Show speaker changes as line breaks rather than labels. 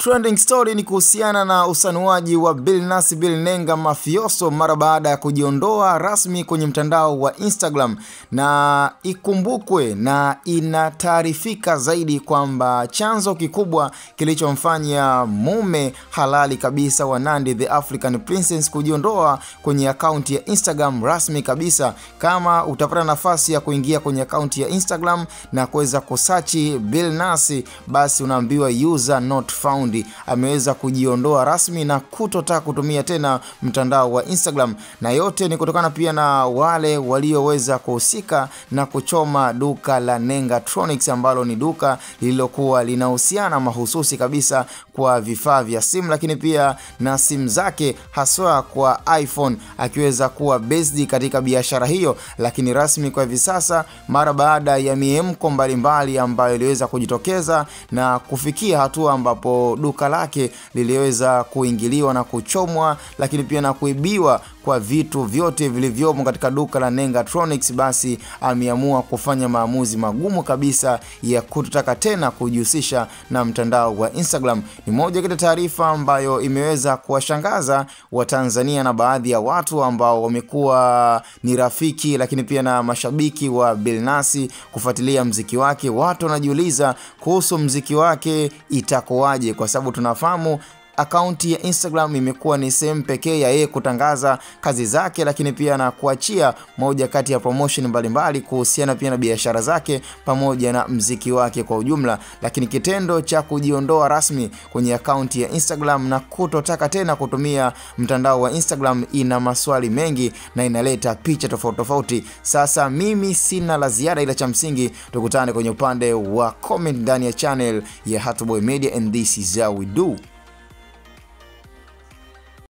Trending story ni kuhusiana na usanuaji wa Billnass Nenga Mafioso mara baada ya kujiondoa rasmi kwenye mtandao wa Instagram, na ikumbukwe na inataarifika zaidi kwamba chanzo kikubwa kilichomfanya mume halali kabisa wa Nandy the African Princess kujiondoa kwenye akaunti ya Instagram rasmi kabisa. Kama utapata nafasi ya kuingia kwenye akaunti ya Instagram na kuweza kusearch Billnass, basi unaambiwa user not found. Ameweza kujiondoa rasmi na kutotaka kutumia tena mtandao wa Instagram, na yote ni kutokana pia na wale walioweza kuhusika na kuchoma duka la Nengatronics, ambalo ni duka lililokuwa linahusiana mahususi kabisa kwa vifaa vya simu, lakini pia na simu zake haswa kwa iPhone, akiweza kuwa based katika biashara hiyo. Lakini rasmi kwa hivi sasa, mara baada ya miemko mbalimbali ambayo iliweza kujitokeza na kufikia hatua ambapo duka lake liliweza kuingiliwa na kuchomwa, lakini pia na kuibiwa kwa vitu vyote vilivyomo katika duka la Nengatronics, basi ameamua kufanya maamuzi magumu kabisa ya kutotaka tena kujihusisha na mtandao wa Instagram. Ni moja kati ya taarifa ambayo imeweza kuwashangaza Watanzania na baadhi ya watu ambao wamekuwa ni rafiki lakini pia na mashabiki wa Billnass kufuatilia mziki wake. Watu wanajiuliza kuhusu mziki wake itakoaje, kwa sababu tunafahamu akaunti ya Instagram imekuwa ni sehemu pekee ya yeye kutangaza kazi zake, lakini pia na kuachia moja kati ya promotion mbalimbali kuhusiana pia na biashara zake pamoja na mziki wake kwa ujumla. Lakini kitendo cha kujiondoa rasmi kwenye akaunti ya Instagram na kutotaka tena kutumia mtandao wa Instagram ina maswali mengi na inaleta picha tofauti tofauti. Sasa mimi sina la ziada, ila cha msingi tukutane kwenye upande wa comment ndani ya channel ya Hatboy Media, and this is how we do.